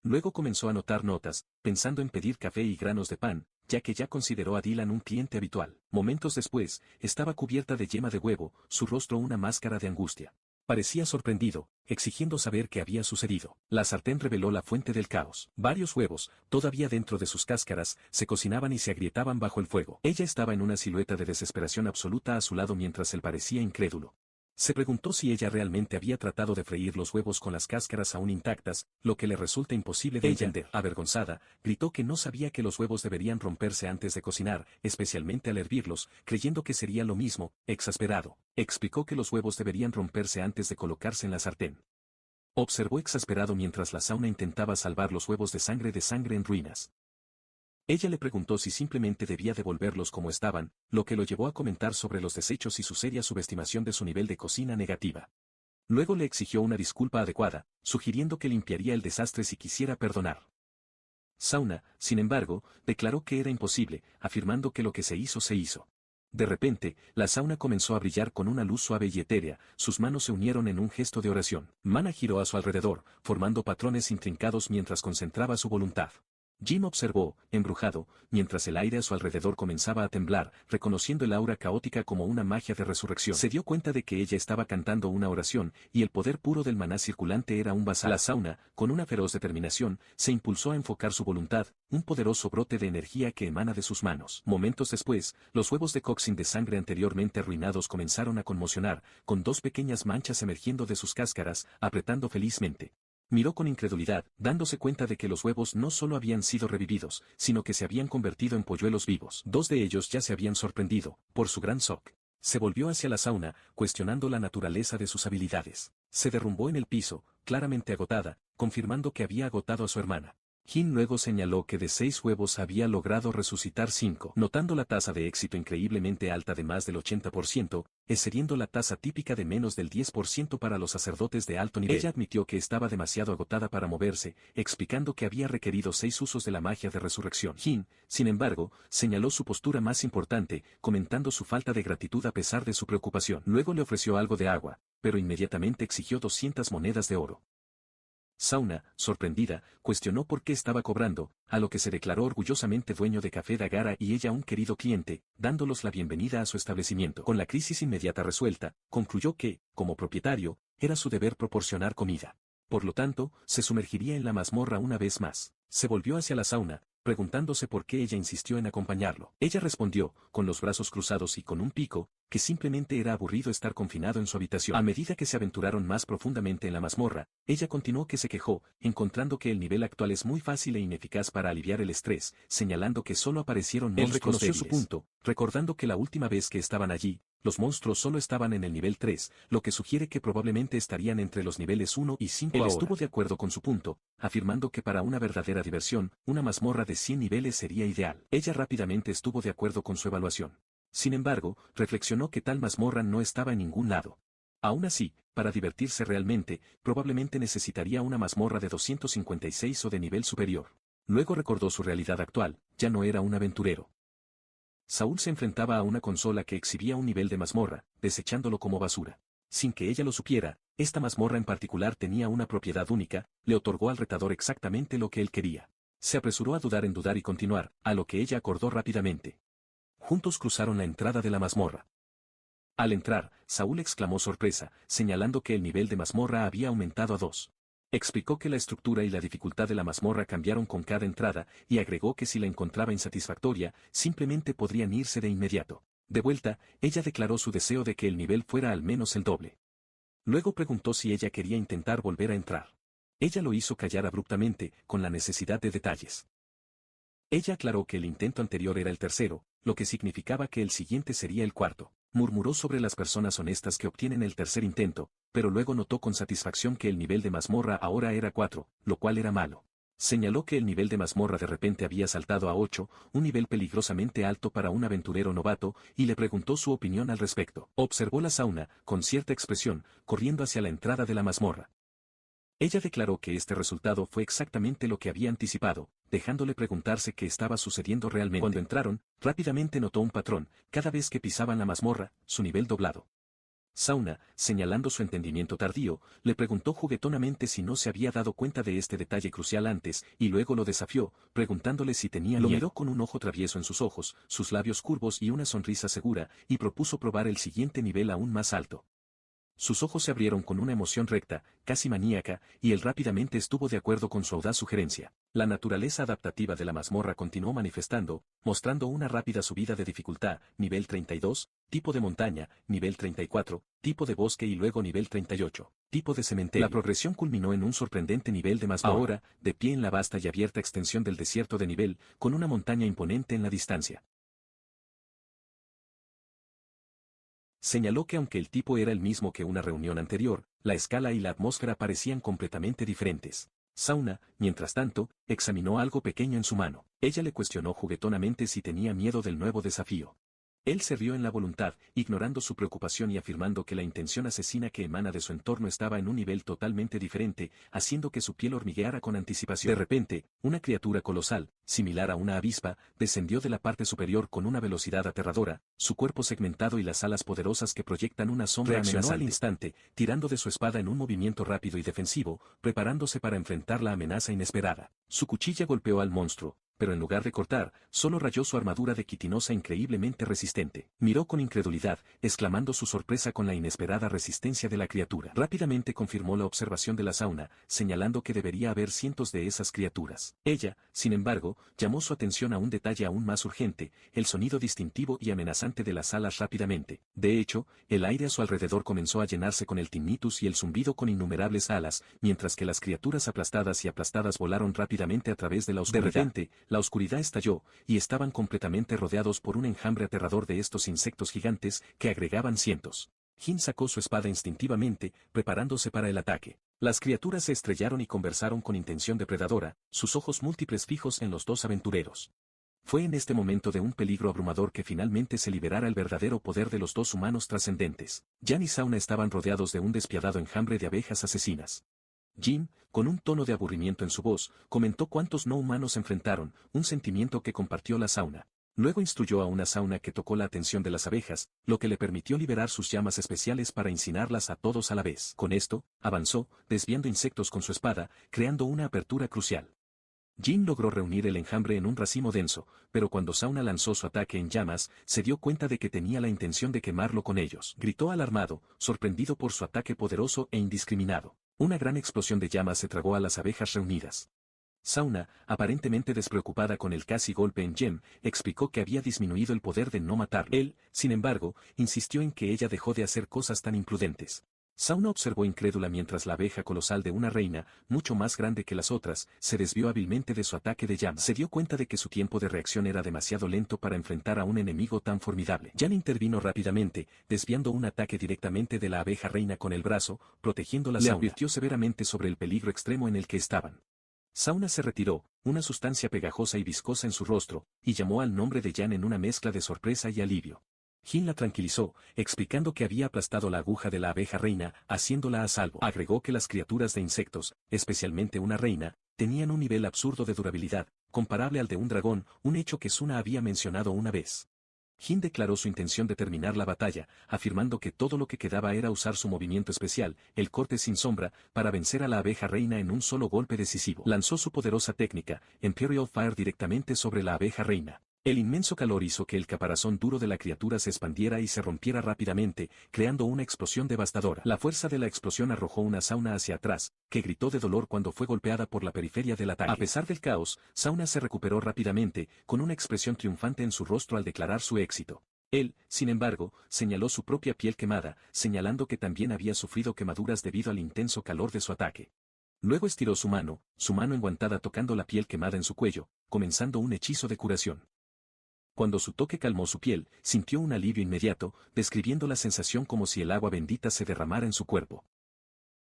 Luego comenzó a anotar notas, pensando en pedir café y granos de pan, ya que ya consideró a Dylan un cliente habitual. Momentos después, estaba cubierta de yema de huevo, su rostro una máscara de angustia. Parecía sorprendido, exigiendo saber qué había sucedido. La sartén reveló la fuente del caos. Varios huevos, todavía dentro de sus cáscaras, se cocinaban y se agrietaban bajo el fuego. Ella estaba en una silueta de desesperación absoluta a su lado mientras él parecía incrédulo. Se preguntó si ella realmente había tratado de freír los huevos con las cáscaras aún intactas, lo que le resulta imposible de entender. Avergonzada, gritó que no sabía que los huevos deberían romperse antes de cocinar, especialmente al hervirlos, creyendo que sería lo mismo. Exasperado, explicó que los huevos deberían romperse antes de colocarse en la sartén. Observó exasperado mientras la Sauna intentaba salvar los huevos de sangre en ruinas. Ella le preguntó si simplemente debía devolverlos como estaban, lo que lo llevó a comentar sobre los desechos y su seria subestimación de su nivel de cocina negativa. Luego le exigió una disculpa adecuada, sugiriendo que limpiaría el desastre si quisiera perdonar. Sauna, sin embargo, declaró que era imposible, afirmando que lo que se hizo se hizo. De repente, la Sauna comenzó a brillar con una luz suave y etérea, sus manos se unieron en un gesto de oración. Mana giró a su alrededor, formando patrones intrincados mientras concentraba su voluntad. Jim observó, embrujado, mientras el aire a su alrededor comenzaba a temblar, reconociendo el aura caótica como una magia de resurrección. Se dio cuenta de que ella estaba cantando una oración, y el poder puro del maná circulante era un vasal. La Sauna, con una feroz determinación, se impulsó a enfocar su voluntad, un poderoso brote de energía que emana de sus manos. Momentos después, los huevos de coxin de sangre anteriormente arruinados comenzaron a conmocionar, con dos pequeñas manchas emergiendo de sus cáscaras, apretando felizmente. Miró con incredulidad, dándose cuenta de que los huevos no solo habían sido revividos, sino que se habían convertido en polluelos vivos. Dos de ellos ya se habían sorprendido, por su gran shock. Se volvió hacia la Sauna, cuestionando la naturaleza de sus habilidades. Se derrumbó en el piso, claramente agotada, confirmando que había agotado a su hermana. Jin luego señaló que de 6 huevos había logrado resucitar 5. Notando la tasa de éxito increíblemente alta de más del 80%, excediendo la tasa típica de menos del 10% para los sacerdotes de alto nivel. Ella admitió que estaba demasiado agotada para moverse, explicando que había requerido 6 usos de la magia de resurrección. Jin, sin embargo, señaló su postura más importante, comentando su falta de gratitud a pesar de su preocupación. Luego le ofreció algo de agua, pero inmediatamente exigió 200 monedas de oro. Sauna, sorprendida, cuestionó por qué estaba cobrando, a lo que se declaró orgullosamente dueño de Café Dagara y ella un querido cliente, dándolos la bienvenida a su establecimiento. Con la crisis inmediata resuelta, concluyó que, como propietario, era su deber proporcionar comida. Por lo tanto, se sumergiría en la mazmorra una vez más. Se volvió hacia la sauna, preguntándose por qué ella insistió en acompañarlo. Ella respondió, con los brazos cruzados y con un pico, que simplemente era aburrido estar confinado en su habitación. A medida que se aventuraron más profundamente en la mazmorra, ella continuó que se quejó, encontrando que el nivel actual es muy fácil e ineficaz para aliviar el estrés, señalando que solo aparecieron monstruos. Él reconoció su punto, recordando que la última vez que estaban allí, los monstruos solo estaban en el nivel 3, lo que sugiere que probablemente estarían entre los niveles 1 y 5 ahora. Él estuvo de acuerdo con su punto, afirmando que para una verdadera diversión, una mazmorra de 100 niveles sería ideal. Ella rápidamente estuvo de acuerdo con su evaluación. Sin embargo, reflexionó que tal mazmorra no estaba en ningún lado. Aún así, para divertirse realmente, probablemente necesitaría una mazmorra de 256 o de nivel superior. Luego recordó su realidad actual, ya no era un aventurero. Saúl se enfrentaba a una consola que exhibía un nivel de mazmorra, desechándolo como basura. Sin que ella lo supiera, esta mazmorra en particular tenía una propiedad única, le otorgó al retador exactamente lo que él quería. Se apresuró a dudar en dudar y continuar, a lo que ella acordó rápidamente. Juntos cruzaron la entrada de la mazmorra. Al entrar, Saúl exclamó sorpresa, señalando que el nivel de mazmorra había aumentado a 2. Explicó que la estructura y la dificultad de la mazmorra cambiaron con cada entrada, y agregó que si la encontraba insatisfactoria, simplemente podrían irse de inmediato. De vuelta, ella declaró su deseo de que el nivel fuera al menos el doble. Luego preguntó si ella quería intentar volver a entrar. Ella lo hizo callar abruptamente, con la necesidad de detalles. Ella aclaró que el intento anterior era el tercero, lo que significaba que el siguiente sería el cuarto. Murmuró sobre las personas honestas que obtienen el tercer intento, pero luego notó con satisfacción que el nivel de mazmorra ahora era 4, lo cual era malo. Señaló que el nivel de mazmorra de repente había saltado a 8, un nivel peligrosamente alto para un aventurero novato, y le preguntó su opinión al respecto. Observó la sauna, con cierta expresión, corriendo hacia la entrada de la mazmorra. Ella declaró que este resultado fue exactamente lo que había anticipado, dejándole preguntarse qué estaba sucediendo realmente. Cuando entraron, rápidamente notó un patrón, cada vez que pisaban la mazmorra, su nivel doblado. Sauna, señalando su entendimiento tardío, le preguntó juguetonamente si no se había dado cuenta de este detalle crucial antes, y luego lo desafió, preguntándole si tenía miedo. Lo miró con un ojo travieso en sus ojos, sus labios curvos y una sonrisa segura, y propuso probar el siguiente nivel aún más alto. Sus ojos se abrieron con una emoción recta, casi maníaca, y él rápidamente estuvo de acuerdo con su audaz sugerencia. La naturaleza adaptativa de la mazmorra continuó manifestando, mostrando una rápida subida de dificultad, nivel 32, tipo de montaña, nivel 34, tipo de bosque y luego nivel 38, tipo de cementerio. La progresión culminó en un sorprendente nivel de mazmorra. Ahora, de pie en la vasta y abierta extensión del desierto de nivel, con una montaña imponente en la distancia. Señaló que aunque el tipo era el mismo que una reunión anterior, la escala y la atmósfera parecían completamente diferentes. Sauna, mientras tanto, examinó algo pequeño en su mano. Ella le cuestionó juguetonamente si tenía miedo del nuevo desafío. Él se rió en la voluntad, ignorando su preocupación y afirmando que la intención asesina que emana de su entorno estaba en un nivel totalmente diferente, haciendo que su piel hormigueara con anticipación. De repente, una criatura colosal, similar a una avispa, descendió de la parte superior con una velocidad aterradora, su cuerpo segmentado y las alas poderosas que proyectan una sombra amenazante. Al instante, tirando de su espada en un movimiento rápido y defensivo, preparándose para enfrentar la amenaza inesperada. Su cuchilla golpeó al monstruo, pero en lugar de cortar, solo rayó su armadura de quitinosa increíblemente resistente. Miró con incredulidad, exclamando su sorpresa con la inesperada resistencia de la criatura. Rápidamente confirmó la observación de la sauna, señalando que debería haber cientos de esas criaturas. Ella, sin embargo, llamó su atención a un detalle aún más urgente, el sonido distintivo y amenazante de las alas rápidamente. De hecho, el aire a su alrededor comenzó a llenarse con el tinnitus y el zumbido con innumerables alas, mientras que las criaturas aplastadas y aplastadas volaron rápidamente a través de la oscuridad. De repente, la oscuridad estalló, y estaban completamente rodeados por un enjambre aterrador de estos insectos gigantes, que agregaban cientos. Jin sacó su espada instintivamente, preparándose para el ataque. Las criaturas se estrellaron y conversaron con intención depredadora, sus ojos múltiples fijos en los dos aventureros. Fue en este momento de un peligro abrumador que finalmente se liberara el verdadero poder de los dos humanos trascendentes. Jan y Sauna estaban rodeados de un despiadado enjambre de abejas asesinas. Jim, con un tono de aburrimiento en su voz, comentó cuántos no humanos enfrentaron, un sentimiento que compartió la Sauna. Luego instruyó a una Sauna que tocó la atención de las abejas, lo que le permitió liberar sus llamas especiales para incinerarlas a todos a la vez. Con esto, avanzó, desviando insectos con su espada, creando una apertura crucial. Jin logró reunir el enjambre en un racimo denso, pero cuando Sauna lanzó su ataque en llamas, se dio cuenta de que tenía la intención de quemarlo con ellos. Gritó alarmado, sorprendido por su ataque poderoso e indiscriminado. Una gran explosión de llamas se tragó a las abejas reunidas. Sauna, aparentemente despreocupada con el casi golpe en Jem, explicó que había disminuido el poder de no matarlo. Él, sin embargo, insistió en que ella dejó de hacer cosas tan imprudentes. Sauna observó incrédula mientras la abeja colosal de una reina, mucho más grande que las otras, se desvió hábilmente de su ataque de llamas. Se dio cuenta de que su tiempo de reacción era demasiado lento para enfrentar a un enemigo tan formidable. Jan intervino rápidamente, desviando un ataque directamente de la abeja reina con el brazo, protegiéndola. Le advirtió severamente sobre el peligro extremo en el que estaban. Sauna se retiró, una sustancia pegajosa y viscosa en su rostro, y llamó al nombre de Jan en una mezcla de sorpresa y alivio. Jin la tranquilizó, explicando que había aplastado la aguja de la abeja reina, haciéndola a salvo. Agregó que las criaturas de insectos, especialmente una reina, tenían un nivel absurdo de durabilidad, comparable al de un dragón, un hecho que Suna había mencionado una vez. Jin declaró su intención de terminar la batalla, afirmando que todo lo que quedaba era usar su movimiento especial, el corte sin sombra, para vencer a la abeja reina en un solo golpe decisivo. Lanzó su poderosa técnica, Imperial Fire, directamente sobre la abeja reina. El inmenso calor hizo que el caparazón duro de la criatura se expandiera y se rompiera rápidamente, creando una explosión devastadora. La fuerza de la explosión arrojó una Sauna hacia atrás, que gritó de dolor cuando fue golpeada por la periferia del ataque. A pesar del caos, Sauna se recuperó rápidamente, con una expresión triunfante en su rostro al declarar su éxito. Él, sin embargo, señaló su propia piel quemada, señalando que también había sufrido quemaduras debido al intenso calor de su ataque. Luego estiró su mano enguantada tocando la piel quemada en su cuello, comenzando un hechizo de curación. Cuando su toque calmó su piel, sintió un alivio inmediato, describiendo la sensación como si el agua bendita se derramara en su cuerpo.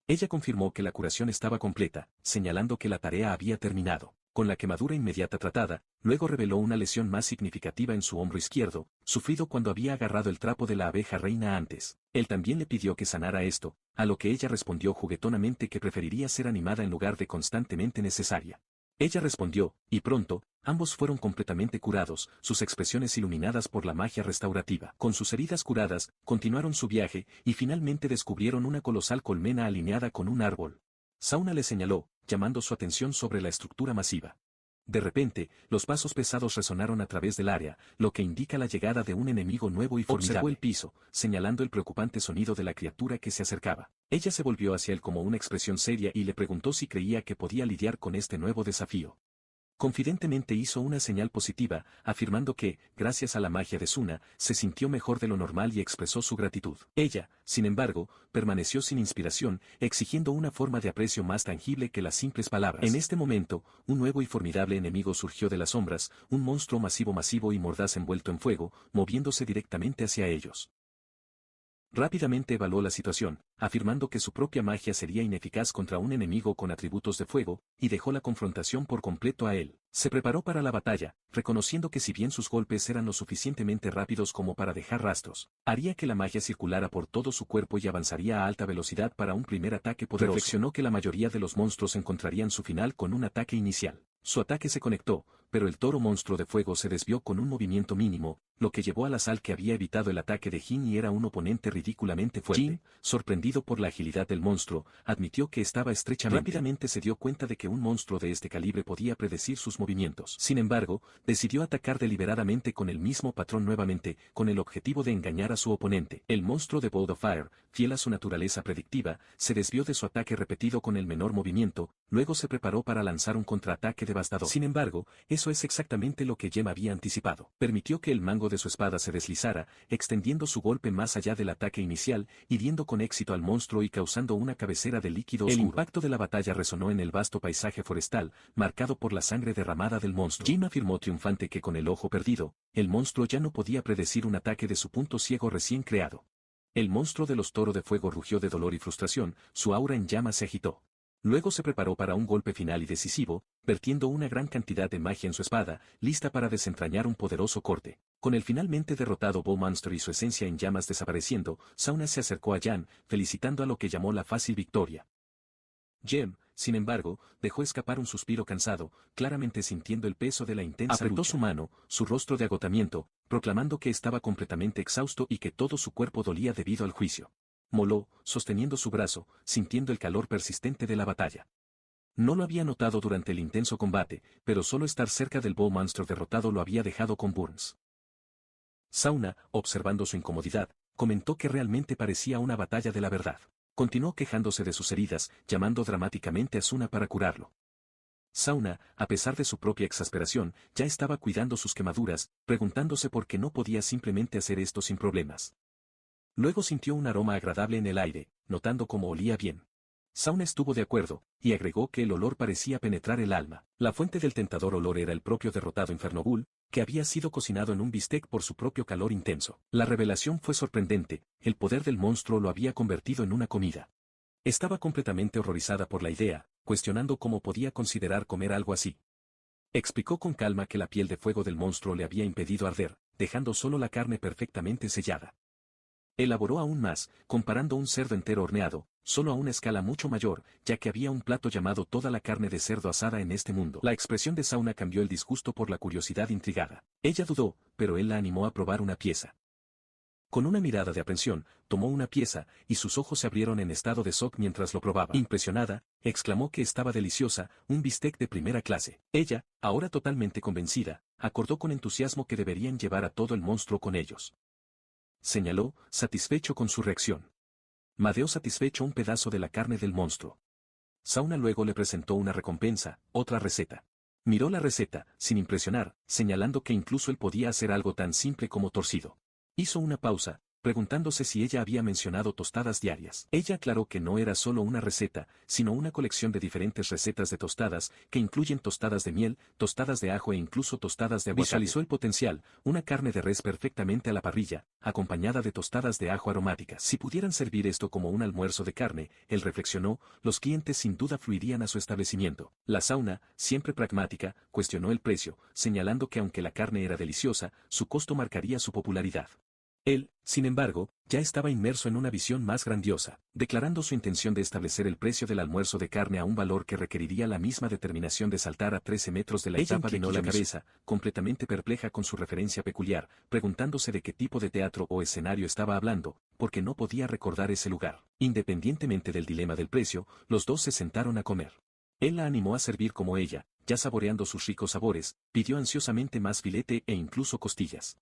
Ella confirmó que la curación estaba completa, señalando que la tarea había terminado. Con la quemadura inmediata tratada, luego reveló una lesión más significativa en su hombro izquierdo, sufrido cuando había agarrado el trapo de la abeja reina antes. Él también le pidió que sanara esto, a lo que ella respondió juguetonamente que preferiría ser animada en lugar de constantemente necesaria. Ella respondió, y pronto, ambos fueron completamente curados, sus expresiones iluminadas por la magia restaurativa. Con sus heridas curadas, continuaron su viaje, y finalmente descubrieron una colosal colmena alineada con un árbol. Sauna le señaló, llamando su atención sobre la estructura masiva. De repente, los pasos pesados resonaron a través del área, lo que indica la llegada de un enemigo nuevo y formidable. Observó el piso, señalando el preocupante sonido de la criatura que se acercaba. Ella se volvió hacia él como una expresión seria y le preguntó si creía que podía lidiar con este nuevo desafío. Confidentemente hizo una señal positiva, afirmando que, gracias a la magia de Suna, se sintió mejor de lo normal y expresó su gratitud. Ella, sin embargo, permaneció sin inspiración, exigiendo una forma de aprecio más tangible que las simples palabras. En este momento, un nuevo y formidable enemigo surgió de las sombras, un monstruo masivo y mordaz envuelto en fuego, moviéndose directamente hacia ellos. Rápidamente evaluó la situación, afirmando que su propia magia sería ineficaz contra un enemigo con atributos de fuego, y dejó la confrontación por completo a él. Se preparó para la batalla, reconociendo que si bien sus golpes eran lo suficientemente rápidos como para dejar rastros, haría que la magia circulara por todo su cuerpo y avanzaría a alta velocidad para un primer ataque poderoso. Reflexionó que la mayoría de los monstruos encontrarían su final con un ataque inicial. Su ataque se conectó, pero el toro monstruo de fuego se desvió con un movimiento mínimo, lo que llevó a la sal que había evitado el ataque de Jin y era un oponente ridículamente fuerte. Jin, sorprendido por la agilidad del monstruo, admitió que estaba estrechamente. Rápidamente se dio cuenta de que un monstruo de este calibre podía predecir sus movimientos. Sin embargo, decidió atacar deliberadamente con el mismo patrón nuevamente, con el objetivo de engañar a su oponente. El monstruo de Bolt of Fire, fiel a su naturaleza predictiva, se desvió de su ataque repetido con el menor movimiento, luego se preparó para lanzar un contraataque devastador. Sin embargo, eso es exactamente lo que Jem había anticipado. Permitió que el mango de su espada se deslizara, extendiendo su golpe más allá del ataque inicial, hiriendo con éxito al monstruo y causando una cabecera de líquido oscuro. El impacto de la batalla resonó en el vasto paisaje forestal, marcado por la sangre derramada del monstruo. Jem afirmó triunfante que con el ojo perdido, el monstruo ya no podía predecir un ataque de su punto ciego recién creado. El monstruo de los Toro de Fuego rugió de dolor y frustración, su aura en llamas se agitó. Luego se preparó para un golpe final y decisivo, vertiendo una gran cantidad de magia en su espada, lista para desentrañar un poderoso corte. Con el finalmente derrotado Bowmonster y su esencia en llamas desapareciendo, Sauna se acercó a Jan, felicitando a lo que llamó la fácil victoria. Jem, sin embargo, dejó escapar un suspiro cansado, claramente sintiendo el peso de la intensa lucha. Apretó su mano, su rostro de agotamiento, proclamando que estaba completamente exhausto y que todo su cuerpo dolía debido al juicio. Moló, sosteniendo su brazo, sintiendo el calor persistente de la batalla. No lo había notado durante el intenso combate, pero solo estar cerca del Bowmonster derrotado lo había dejado con Burns. Sauna, observando su incomodidad, comentó que realmente parecía una batalla de la verdad. Continuó quejándose de sus heridas, llamando dramáticamente a Suna para curarlo. Sauna, a pesar de su propia exasperación, ya estaba cuidando sus quemaduras, preguntándose por qué no podía simplemente hacer esto sin problemas. Luego sintió un aroma agradable en el aire, notando cómo olía bien. Sauna estuvo de acuerdo, y agregó que el olor parecía penetrar el alma. La fuente del tentador olor era el propio derrotado Infernogul, que había sido cocinado en un bistec por su propio calor intenso. La revelación fue sorprendente, el poder del monstruo lo había convertido en una comida. Estaba completamente horrorizada por la idea, cuestionando cómo podía considerar comer algo así. Explicó con calma que la piel de fuego del monstruo le había impedido arder, dejando solo la carne perfectamente sellada. Elaboró aún más, comparando un cerdo entero horneado, solo a una escala mucho mayor, ya que había un plato llamado toda la carne de cerdo asada en este mundo. La expresión de Sauna cambió el disgusto por la curiosidad intrigada. Ella dudó, pero él la animó a probar una pieza. Con una mirada de aprensión, tomó una pieza, y sus ojos se abrieron en estado de shock mientras lo probaba. Impresionada, exclamó que estaba deliciosa, un bistec de primera clase. Ella, ahora totalmente convencida, acordó con entusiasmo que deberían llevar a todo el monstruo con ellos. Señaló, satisfecho con su reacción. Madeó satisfecho un pedazo de la carne del monstruo. Sauna luego le presentó una recompensa, otra receta. Miró la receta, sin impresionar, señalando que incluso él podía hacer algo tan simple como torcido. Hizo una pausa, preguntándose si ella había mencionado tostadas diarias. Ella aclaró que no era solo una receta, sino una colección de diferentes recetas de tostadas, que incluyen tostadas de miel, tostadas de ajo e incluso tostadas de aguacate. Visualizó el potencial, una carne de res perfectamente a la parrilla, acompañada de tostadas de ajo aromáticas. Si pudieran servir esto como un almuerzo de carne, él reflexionó, los clientes sin duda fluirían a su establecimiento. La Sauna, siempre pragmática, cuestionó el precio, señalando que aunque la carne era deliciosa, su costo marcaría su popularidad. Él, sin embargo, ya estaba inmerso en una visión más grandiosa, declarando su intención de establecer el precio del almuerzo de carne a un valor que requeriría la misma determinación de saltar a 13 metros de la etapa de la cabeza, completamente perpleja con su referencia peculiar, preguntándose de qué tipo de teatro o escenario estaba hablando, porque no podía recordar ese lugar. Independientemente del dilema del precio, los dos se sentaron a comer. Él la animó a servir como ella, ya saboreando sus ricos sabores, pidió ansiosamente más filete e incluso costillas.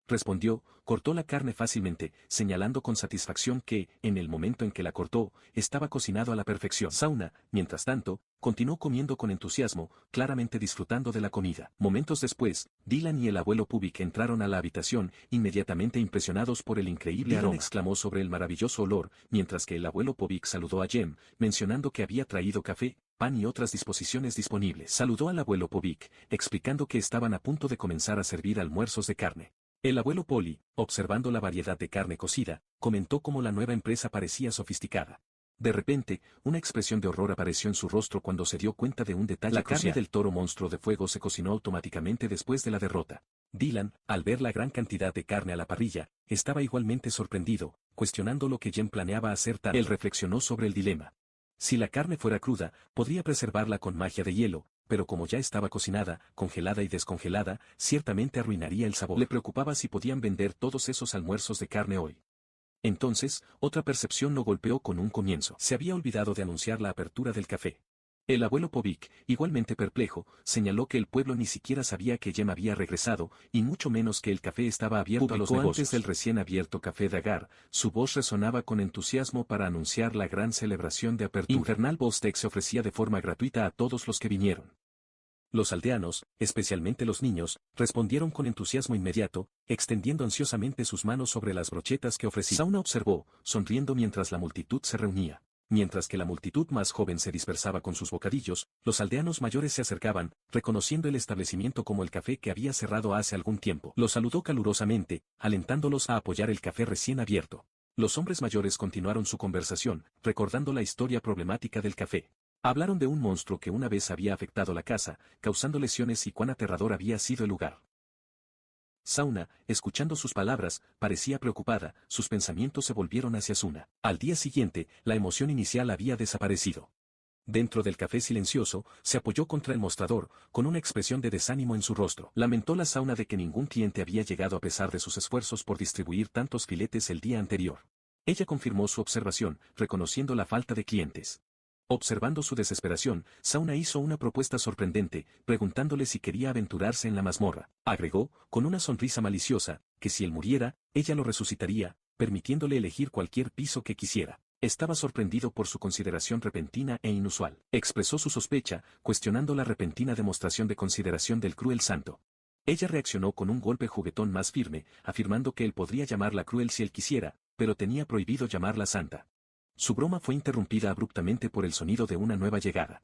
Respondió, cortó la carne fácilmente, señalando con satisfacción que, en el momento en que la cortó, estaba cocinado a la perfección. Sauna, mientras tanto, continuó comiendo con entusiasmo, claramente disfrutando de la comida. Momentos después, Dylan y el abuelo Pubic entraron a la habitación, inmediatamente impresionados por el increíble aroma. Dylan exclamó sobre el maravilloso olor, mientras que el abuelo Pubic saludó a Jem, mencionando que había traído café, pan y otras disposiciones disponibles. Saludó al abuelo Pubic, explicando que estaban a punto de comenzar a servir almuerzos de carne. El abuelo Polly, observando la variedad de carne cocida, comentó cómo la nueva empresa parecía sofisticada. De repente, una expresión de horror apareció en su rostro cuando se dio cuenta de un detalle crucial. La carne del toro monstruo de fuego se cocinó automáticamente después de la derrota. Dylan, al ver la gran cantidad de carne a la parrilla, estaba igualmente sorprendido, cuestionando lo que Jen planeaba hacer tal. Él reflexionó sobre el dilema. Si la carne fuera cruda, podría preservarla con magia de hielo, pero como ya estaba cocinada, congelada y descongelada, ciertamente arruinaría el sabor. Le preocupaba si podían vender todos esos almuerzos de carne hoy. Entonces, otra percepción lo golpeó con un comienzo. Se había olvidado de anunciar la apertura del café. El abuelo Pubic, igualmente perplejo, señaló que el pueblo ni siquiera sabía que Jem había regresado, y mucho menos que el café estaba abierto a los negocios. Antes del recién abierto café de Agar, su voz resonaba con entusiasmo para anunciar la gran celebración de apertura. Infernal Bostek se ofrecía de forma gratuita a todos los que vinieron. Los aldeanos, especialmente los niños, respondieron con entusiasmo inmediato, extendiendo ansiosamente sus manos sobre las brochetas que ofrecía. Sauna observó, sonriendo mientras la multitud se reunía. Mientras que la multitud más joven se dispersaba con sus bocadillos, los aldeanos mayores se acercaban, reconociendo el establecimiento como el café que había cerrado hace algún tiempo. Los saludó calurosamente, alentándolos a apoyar el café recién abierto. Los hombres mayores continuaron su conversación, recordando la historia problemática del café. Hablaron de un monstruo que una vez había afectado la casa, causando lesiones y cuán aterrador había sido el lugar. Sauna, escuchando sus palabras, parecía preocupada, sus pensamientos se volvieron hacia Suna. Al día siguiente, la emoción inicial había desaparecido. Dentro del café silencioso, se apoyó contra el mostrador, con una expresión de desánimo en su rostro. Lamentó la Sauna de que ningún cliente había llegado a pesar de sus esfuerzos por distribuir tantos filetes el día anterior. Ella confirmó su observación, reconociendo la falta de clientes. Observando su desesperación, Sauna hizo una propuesta sorprendente, preguntándole si quería aventurarse en la mazmorra. Agregó, con una sonrisa maliciosa, que si él muriera, ella lo resucitaría, permitiéndole elegir cualquier piso que quisiera. Estaba sorprendido por su consideración repentina e inusual. Expresó su sospecha, cuestionando la repentina demostración de consideración del cruel santo. Ella reaccionó con un golpe juguetón más firme, afirmando que él podría llamarla cruel si él quisiera, pero tenía prohibido llamarla santa. Su broma fue interrumpida abruptamente por el sonido de una nueva llegada.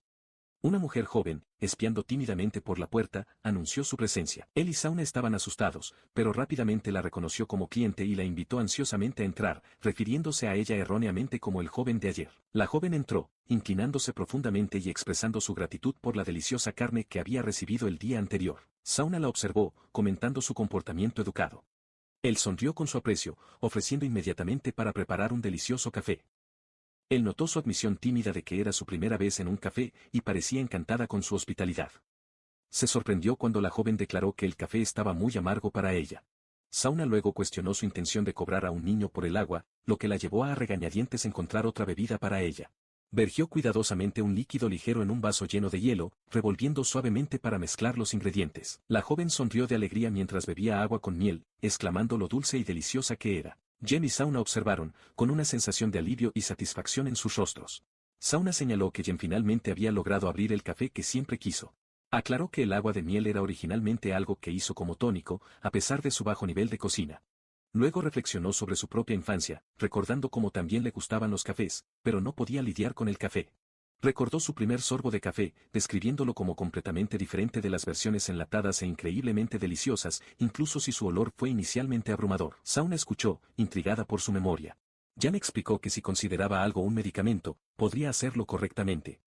Una mujer joven, espiando tímidamente por la puerta, anunció su presencia. Él y Sauna estaban asustados, pero rápidamente la reconoció como cliente y la invitó ansiosamente a entrar, refiriéndose a ella erróneamente como el joven de ayer. La joven entró, inclinándose profundamente y expresando su gratitud por la deliciosa carne que había recibido el día anterior. Sauna la observó, comentando su comportamiento educado. Él sonrió con su aprecio, ofreciendo inmediatamente para preparar un delicioso café. Él notó su admisión tímida de que era su primera vez en un café y parecía encantada con su hospitalidad. Se sorprendió cuando la joven declaró que el café estaba muy amargo para ella. Sauna luego cuestionó su intención de cobrar a un niño por el agua, lo que la llevó a regañadientes encontrar otra bebida para ella. Vergió cuidadosamente un líquido ligero en un vaso lleno de hielo, revolviendo suavemente para mezclar los ingredientes. La joven sonrió de alegría mientras bebía agua con miel, exclamando lo dulce y deliciosa que era. Jem y Sauna observaron, con una sensación de alivio y satisfacción en sus rostros. Sauna señaló que Jem finalmente había logrado abrir el café que siempre quiso. Aclaró que el agua de miel era originalmente algo que hizo como tónico, a pesar de su bajo nivel de cocina. Luego reflexionó sobre su propia infancia, recordando cómo también le gustaban los cafés, pero no podía lidiar con el café. Recordó su primer sorbo de café, describiéndolo como completamente diferente de las versiones enlatadas e increíblemente deliciosas, incluso si su olor fue inicialmente abrumador. Sauna escuchó, intrigada por su memoria. Jan explicó que si consideraba algo un medicamento, podría hacerlo correctamente.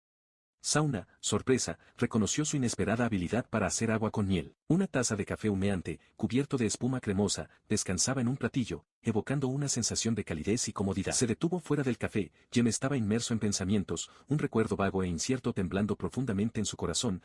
Sauna, sorpresa, reconoció su inesperada habilidad para hacer agua con miel. Una taza de café humeante, cubierto de espuma cremosa, descansaba en un platillo, evocando una sensación de calidez y comodidad. Se detuvo fuera del café, Jem estaba inmerso en pensamientos, un recuerdo vago e incierto temblando profundamente en su corazón,